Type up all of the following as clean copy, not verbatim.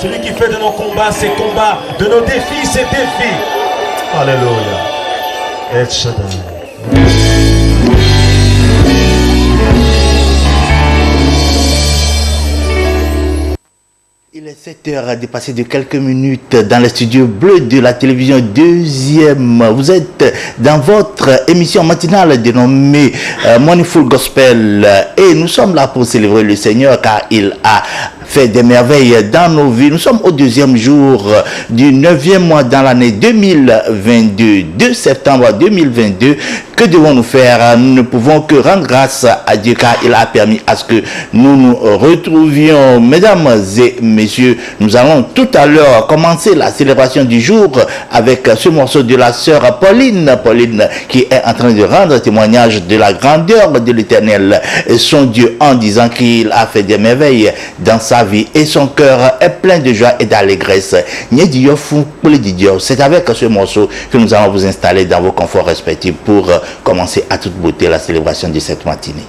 Celui qui fait de nos combats ses combats, de nos défis ses défis. Alléluia. El Shaddai. Il est 7h dépassé de quelques minutes dans le studio bleu de la télévision deuxième. Vous êtes dans votre émission matinale dénommée Moneyful Gospel et nous sommes là pour célébrer le Seigneur car il a fait des merveilles dans nos vies. Nous sommes au deuxième jour du 9e mois dans l'année 2022, 2 septembre 2022. Que devons-nous faire? Nous ne pouvons que rendre grâce à Dieu car il a permis à ce que nous nous retrouvions. Mesdames et messieurs, nous allons tout à l'heure commencer la célébration du jour avec ce morceau de la sœur Pauline. Pauline qui est en train de rendre témoignage de la grandeur de l'Éternel, son Dieu, en disant qu'il a fait des merveilles dans sa vie et son cœur est plein de joie et d'allégresse. C'est avec ce morceau que nous allons vous installer dans vos conforts respectifs pour commencer à toute beauté la célébration de cette matinée.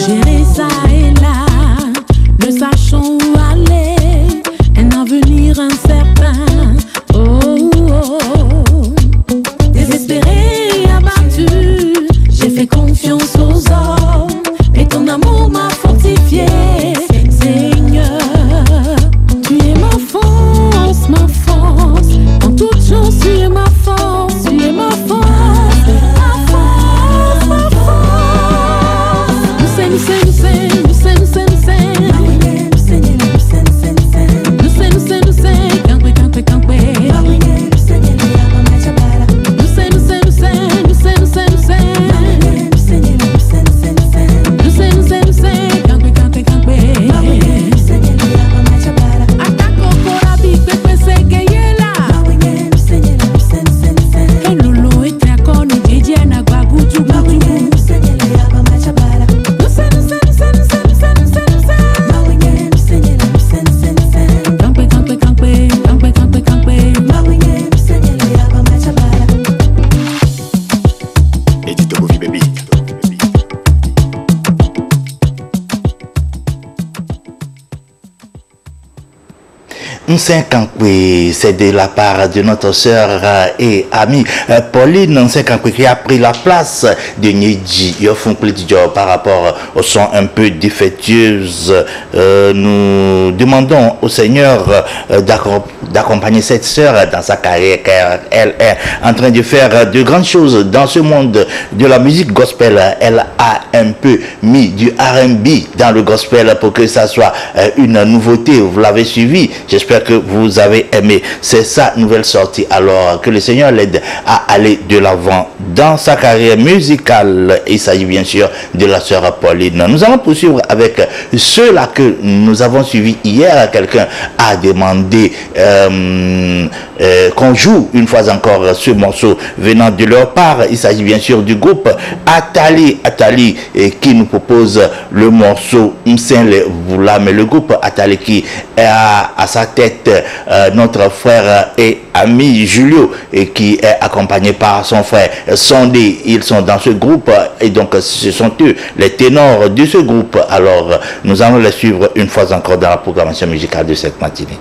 Gérer ça et Nsenkankwe, c'est de la part de notre sœur et amie Pauline Nsenkankwe qui a pris la place de Nyeji par rapport au son un peu défectueuse. Nous demandons au Seigneur d'accompagner cette sœur dans sa carrière, car elle est en train de faire de grandes choses dans ce monde de la musique gospel. Elle a un peu mis du R&B dans le gospel pour que ça soit une nouveauté. Vous l'avez suivi, j'espère que vous avez aimé. C'est sa nouvelle sortie, alors que le Seigneur l'aide à aller de l'avant dans sa carrière musicale. Il s'agit bien sûr de la sœur Pauline. Nous allons poursuivre avec ceux-là que nous avons suivis hier. Quelqu'un a demandé qu'on joue une fois encore ce morceau venant de leur part. Il s'agit bien sûr du groupe Atali qui nous propose le morceau Msenle Voula, mais le groupe Atali qui a à sa tête notre frère et ami Julio et qui est accompagné par son frère Sondé. Ils sont dans ce groupe et donc ce sont eux les ténors de ce groupe. Alors nous allons les suivre une fois encore dans la programmation musicale de cette matinée.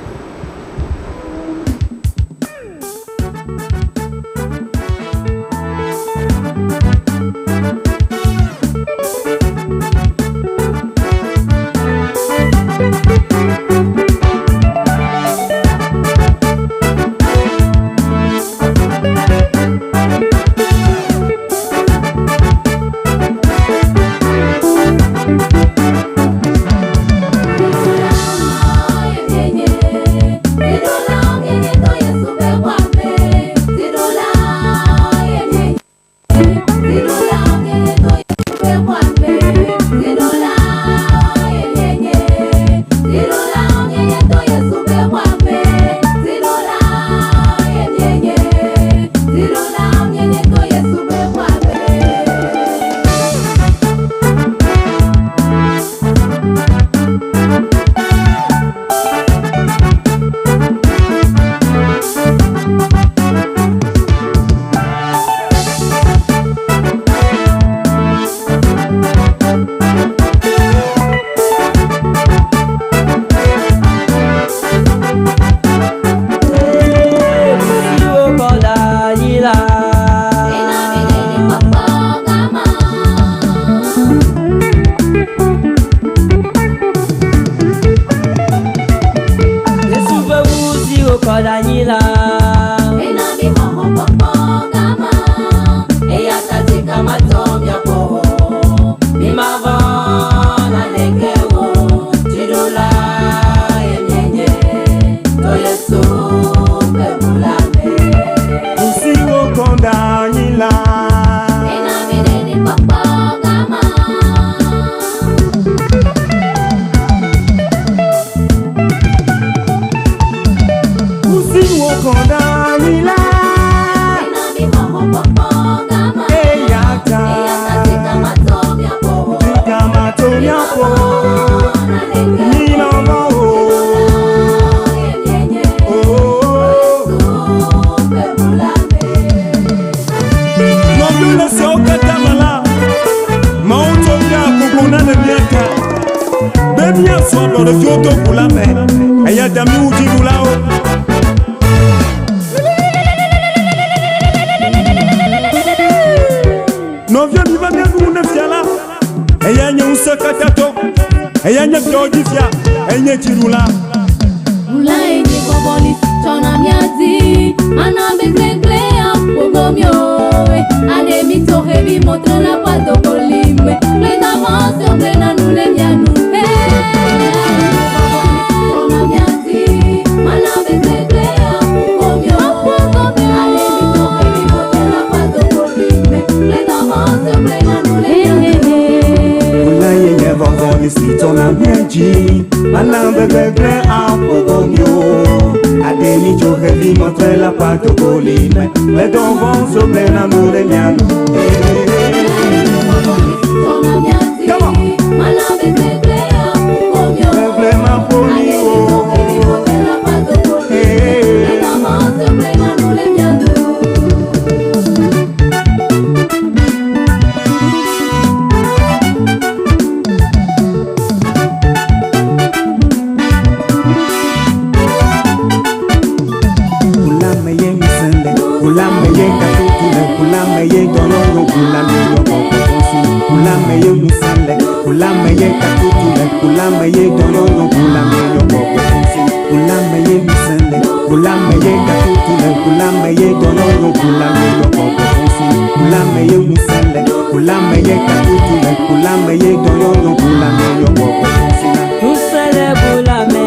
Ulameye kakutule, ulameye doyoyo, ulameye bokofusi, ulameye misele, ulameye kakutule, ulameye doyoyo, ulameye bokofusi, ulameye misele, ulameye kakutule, ulameye doyoyo, ulameye bokofusi. Musele bulame,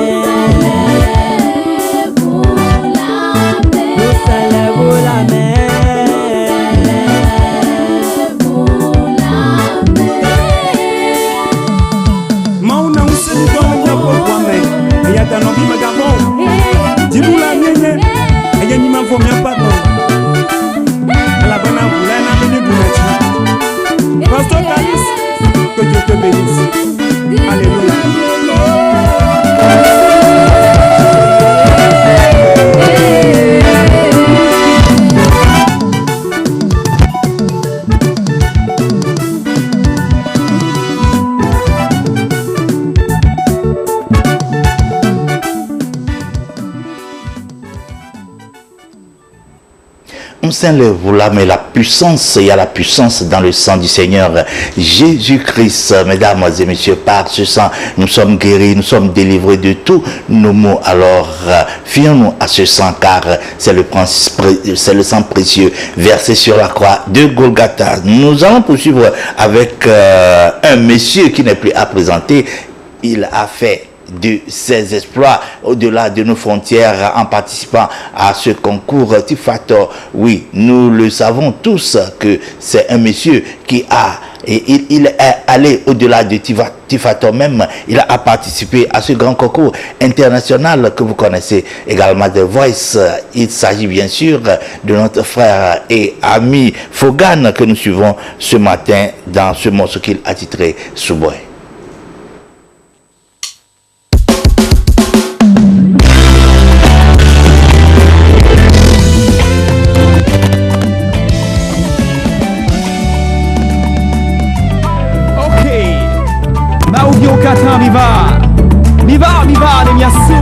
musele bulame. Mauna useni dome ya bokwame, eyata no bima gabo. Dibula nyenye, eye ni ma fo mi apato. Ala bana bula na mini bunachi. Pastor Calis, que Dieu te bénisse. Alléluia. Saint le voilà, mais la puissance, il y a la puissance dans le sang du Seigneur Jésus-Christ. Mesdames et messieurs, par ce sang, nous sommes guéris, nous sommes délivrés de tous nos maux. Alors, fions-nous à ce sang, car c'est le sang précieux versé sur la croix de Golgotha. Nous allons poursuivre avec un monsieur qui n'est plus à présenter. Il a fait de ses exploits au-delà de nos frontières en participant à ce concours Tifator. Oui, nous le savons tous que c'est un monsieur qui a, et il est allé au-delà de Tifator même. Il a participé à ce grand concours international que vous connaissez également, The Voice. Il s'agit bien sûr de notre frère et ami Fogan que nous suivons ce matin dans ce morceau qu'il a titré Souboy. Kata miva ni miasue.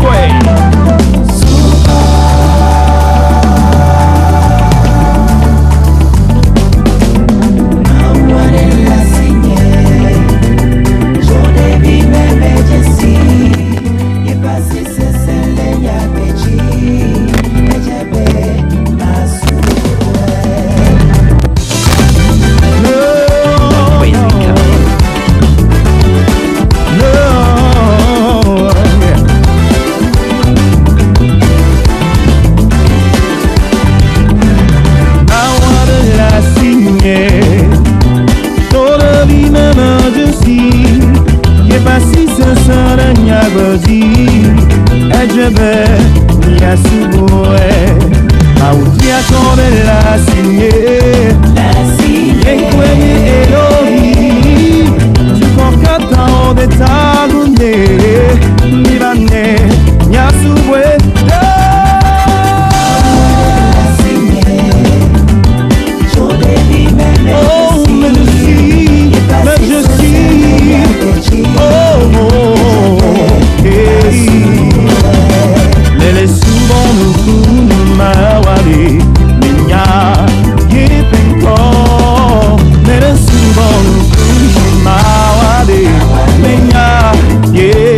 Yeah.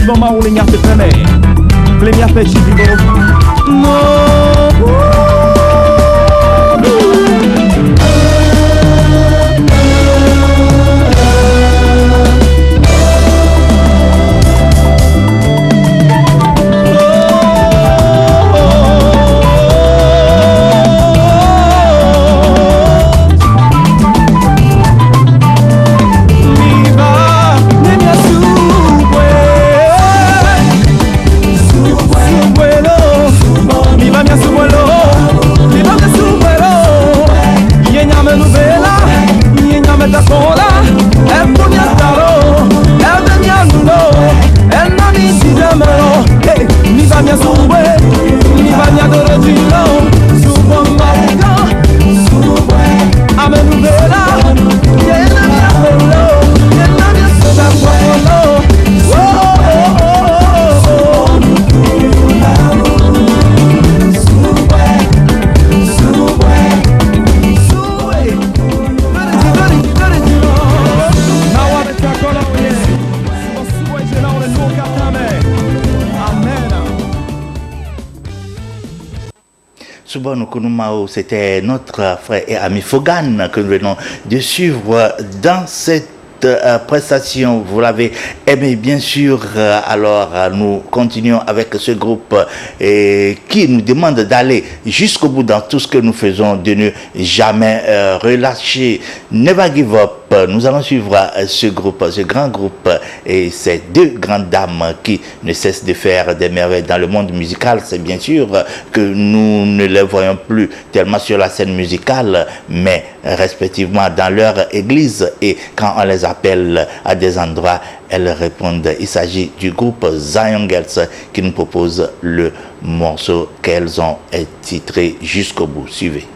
Souvent ma ou les fait traîner. Les miens fait chibibo. C'était notre frère et ami Fogan que nous venons de suivre dans cette prestation. Vous l'avez aimé bien sûr. Alors nous continuons avec ce groupe qui nous demande d'aller jusqu'au bout dans tout ce que nous faisons, de ne jamais relâcher. Never give up. Nous allons suivre ce groupe, ce grand groupe et ces deux grandes dames qui ne cessent de faire des merveilles dans le monde musical. C'est bien sûr que nous ne les voyons plus tellement sur la scène musicale, mais respectivement dans leur église, et quand on les appelle à des endroits, elles répondent. Il s'agit du groupe Zion Girls qui nous propose le morceau qu'elles ont titré Jusqu'au bout. Suivez.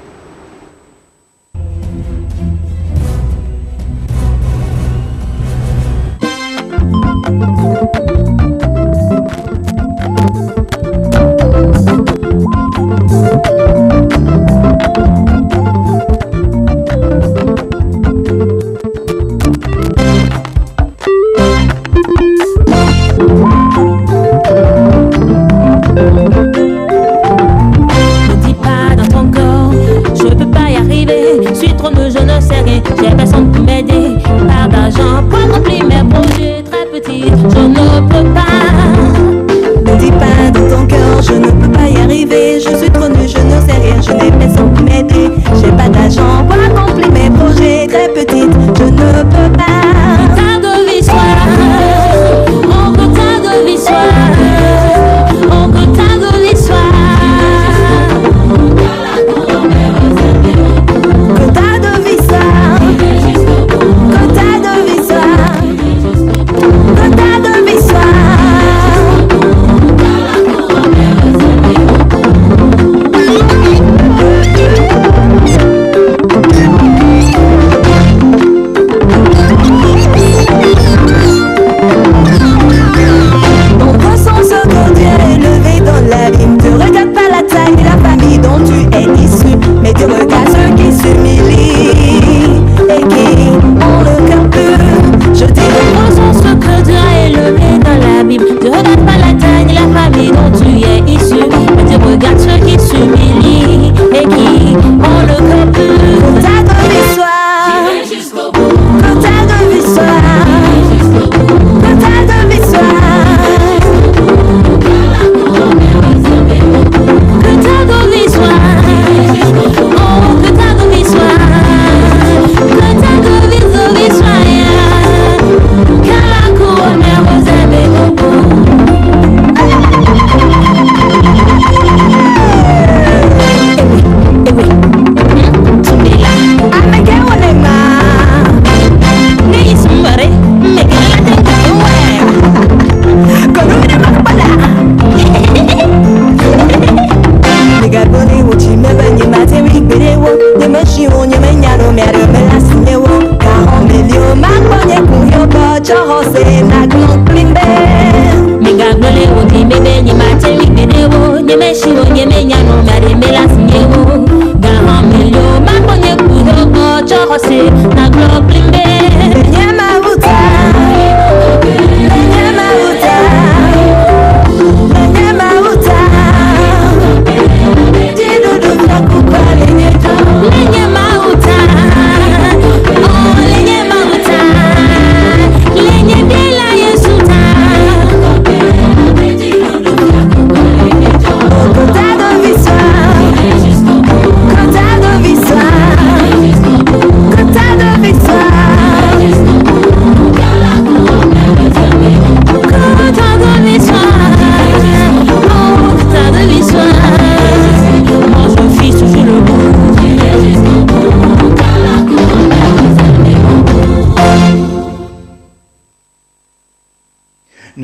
Nyama uta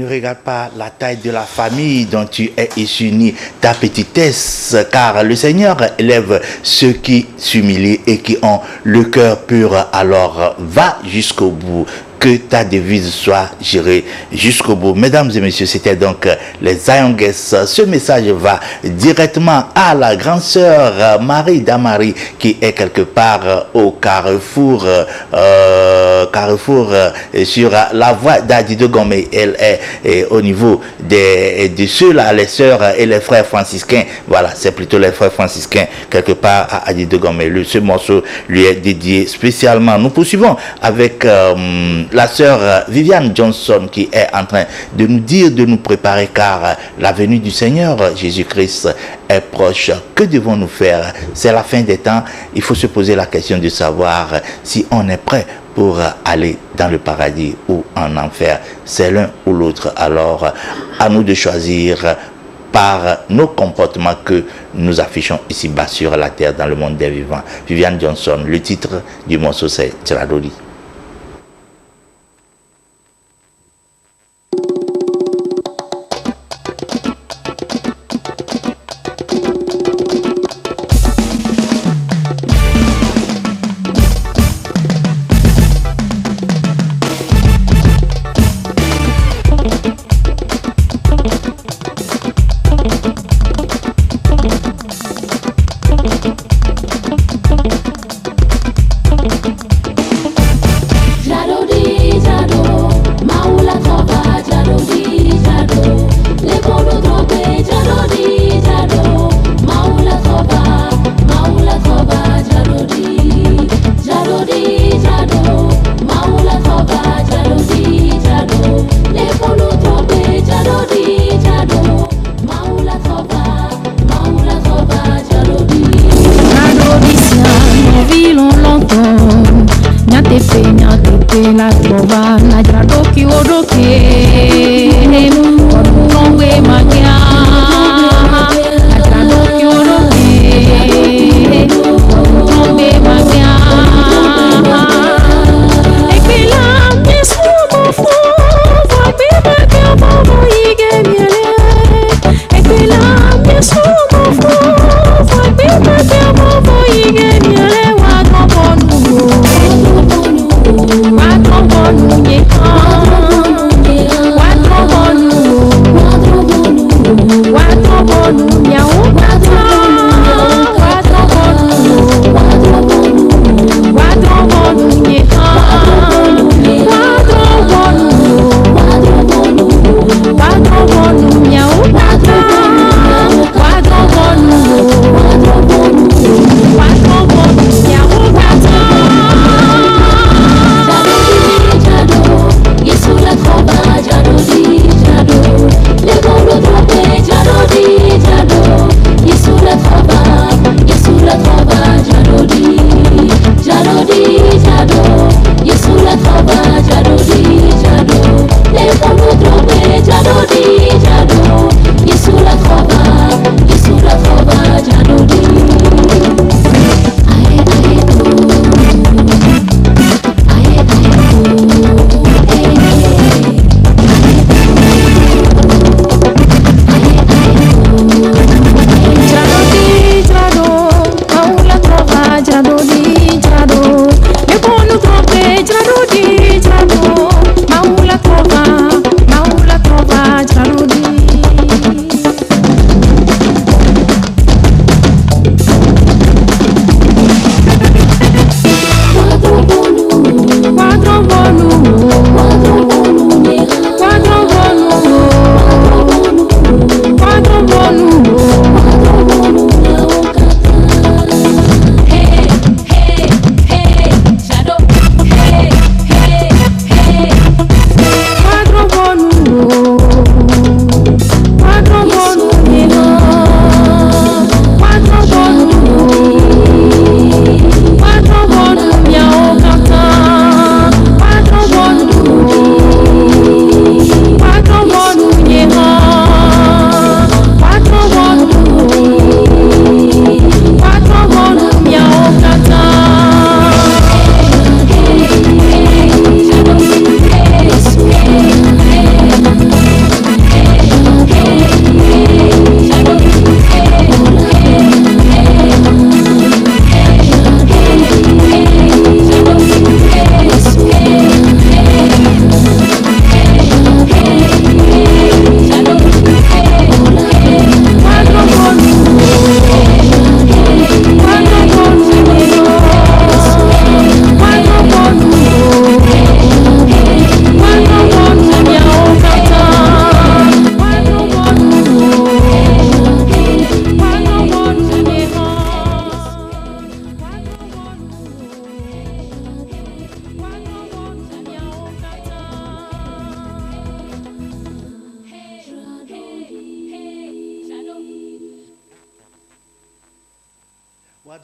Ne regarde pas la taille de la famille dont tu es issu ni ta petitesse, car le Seigneur élève ceux qui s'humilient et qui ont le cœur pur. Alors va jusqu'au bout. Que ta devise soit gérée jusqu'au bout. Mesdames et messieurs, c'était donc les Zion Guests. Ce message va directement à la grande sœur Marie Damari qui est quelque part au carrefour sur la voie d'Adido Gome. Elle est au niveau de ceux-là, les sœurs et les frères franciscains. Voilà, c'est plutôt les frères franciscains quelque part à Adido Gome. Ce morceau lui est dédié spécialement. Nous poursuivons avec la sœur Viviane Johnson qui est en train de nous dire de nous préparer car la venue du Seigneur Jésus-Christ est proche. Que devons-nous faire? C'est la fin des temps. Il faut se poser la question de savoir si on est prêt pour aller dans le paradis ou en enfer. C'est l'un ou l'autre. Alors, à nous de choisir par nos comportements que nous affichons ici-bas sur la terre dans le monde des vivants. Viviane Johnson, le titre du morceau c'est Tradoli.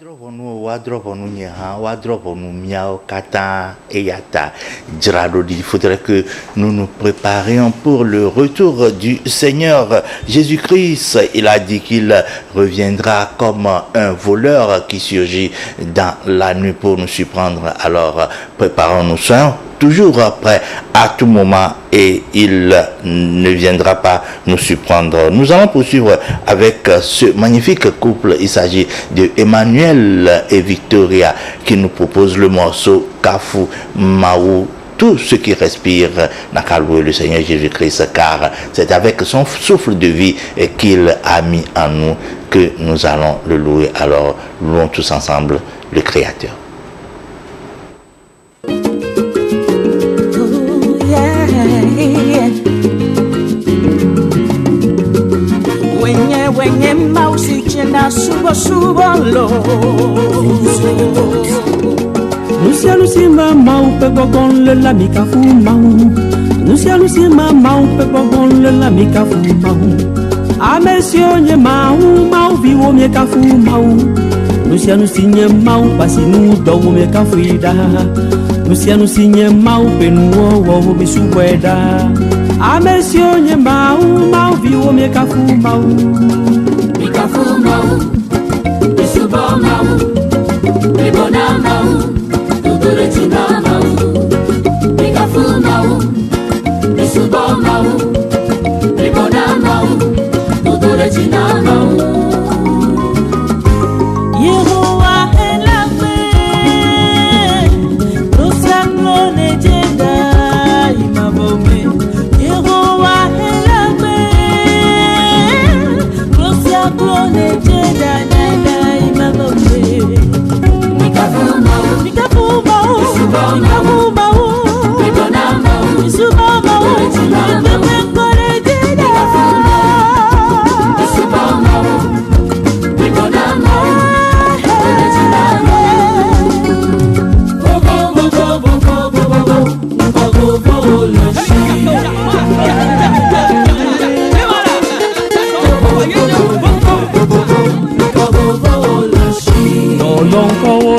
Il faudrait que nous nous préparions pour le retour du Seigneur Jésus-Christ. Il a dit qu'il reviendra comme un voleur qui surgit dans la nuit pour nous surprendre. Alors préparons-nous, soyons toujours prêts à tout moment et il ne viendra pas nous surprendre. Nous allons poursuivre avec ce magnifique couple. Il s'agit de Emmanuel et Victoria qui nous propose le morceau Kafou Maou. Tout ce qui respire n'a qu'à louer le Seigneur Jésus-Christ, car c'est avec son souffle de vie qu'il a mis en nous que nous allons le louer. Alors louons tous ensemble le Créateur. Wenye mausi chena subo lo Lucia mau pe bogon le la mika fu mau. Lucia mau pe bogon le la mika fu mau. Amesio nye mau viwo mie ka fu mau. Lucia nye mau pasi nu do mie ka fu ida. Lucia nye mau pe nu wo bisu weda. Amesio nye mau viwo mie ka fu mau. Mika fu mau, bisu bo mau, ebona mau. Tuduretina mau, mika fu mau, bisu bo mau, ebona mau. Tuduretina mau. Yehowa elawe Nosaklo nejeda imabome Yehowa elawe Nosaklo nejeda imabome Mika fu mau, Mika fu mau, Mika fu mau, ebona mau. Bisu bo mau, Mika nejeda Bisu bo mau, ebona mau.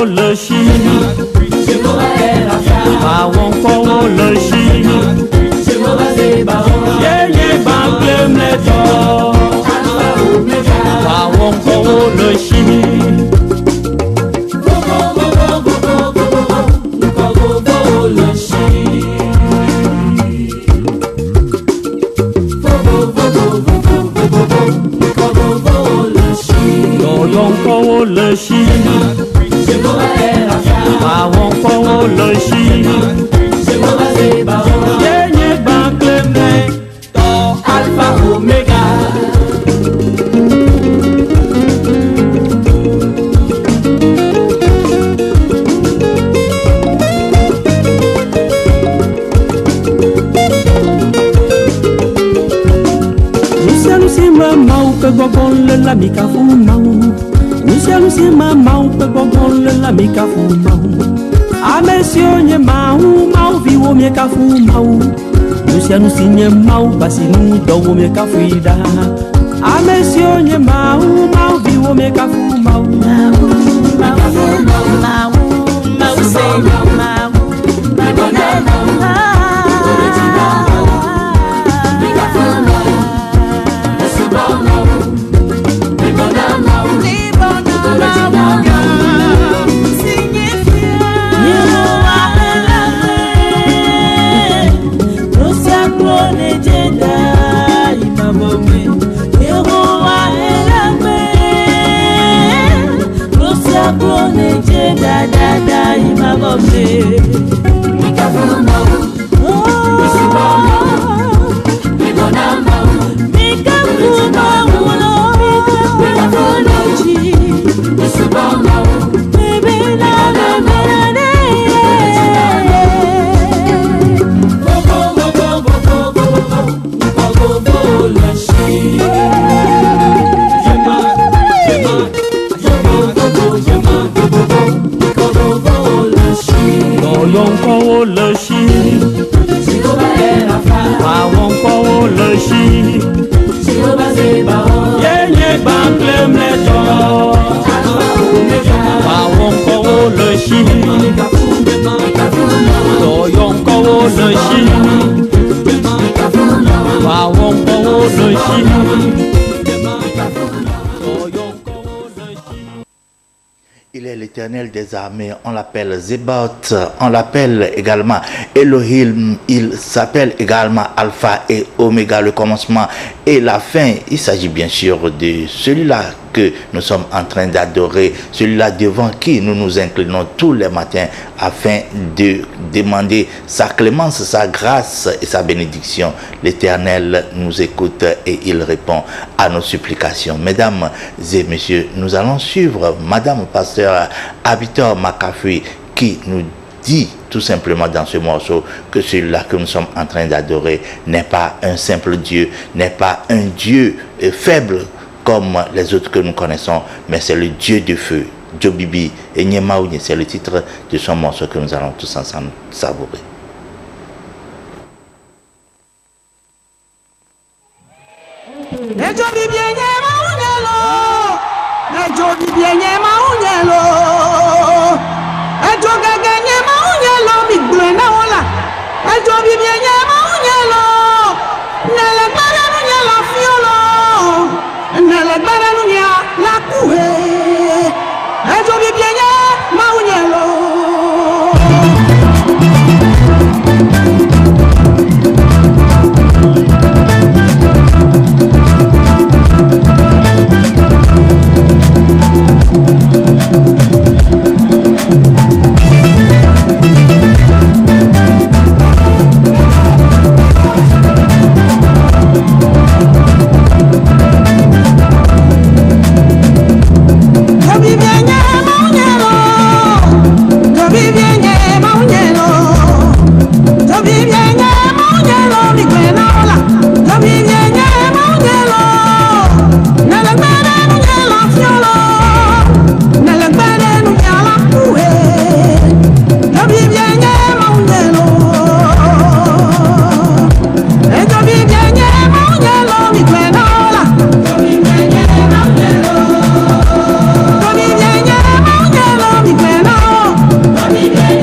Le chini, ma won ko le chini, ye bangle me to, ma won ko le chini. Le chini, ma won ko le chini, ye bangle me to alpha omega. Lucia mau pe bogon le la mika fu mau. Lucia mau pe bogon le la mika fu mau. Amesio nye mau viwo mie ka fu mau. Lucia nye mau basi nu do wo mie ka fu ida. Amesio nye mau viwo mie ka fu mau. Mika fu mau, bisu bo mau, ebona mau. Mika fu mau, Mika fu mau, bisu bo mau. Le chini, ma won ko le chini, ye bangle me to, Toyonko Noshi, Wawonko Noshi, Il est l'Éternel des armées, on l'appelle Zébaoth, on l'appelle également Elohim, il s'appelle également Alpha et Oméga, le commencement et la fin. Il s'agit bien sûr de celui-là que nous sommes en train d'adorer, celui-là devant qui nous nous inclinons tous les matins afin de demander sa clémence, sa grâce et sa bénédiction. L'Éternel nous écoute et il répond à nos supplications. Mesdames et messieurs, nous allons suivre Madame Pasteur Abitor Makafui qui nous dit tout simplement dans ce morceau que celui-là que nous sommes en train d'adorer n'est pas un simple Dieu, n'est pas un Dieu faible comme les autres que nous connaissons, mais c'est le Dieu de feu. Jobibi et Nyemaouni, c'est le titre de son morceau que nous allons tous ensemble savourer. Yeah.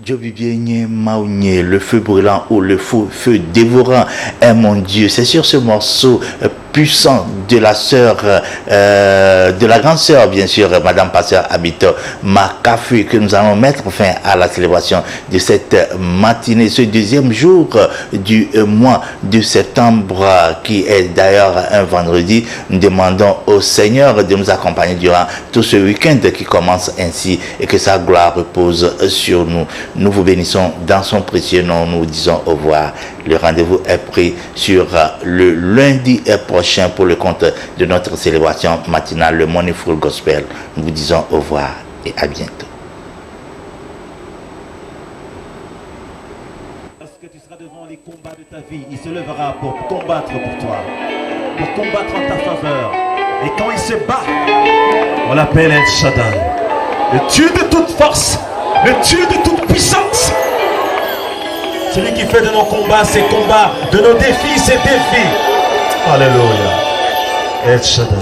Jobibienye Maounye, le feu brûlant ou le feu dévorant est mon Dieu. C'est sur ce morceau puissant de la sœur, de la grande sœur, bien sûr, Madame Pasteur Habito Makafu, que nous allons mettre fin à la célébration de cette matinée, ce deuxième jour du mois de septembre, qui est d'ailleurs un vendredi. Nous demandons au Seigneur de nous accompagner durant tout ce week-end qui commence ainsi et que sa gloire repose sur nous. Nous vous bénissons dans son précieux nom. Nous vous disons au revoir. Le rendez-vous est pris sur le lundi prochain pour le compte de notre célébration matinale, le Morning Full Gospel. Nous vous disons au revoir et à bientôt. Lorsque tu seras devant les combats de ta vie, il se lèvera pour combattre pour toi, pour combattre en ta faveur. Et quand il se bat, on l'appelle El Shaddai, le Dieu de toute force, le Dieu de toute puissance. Celui qui fait de nos combats ses combats, de nos défis ses défis. Alléluia. El Shaddai.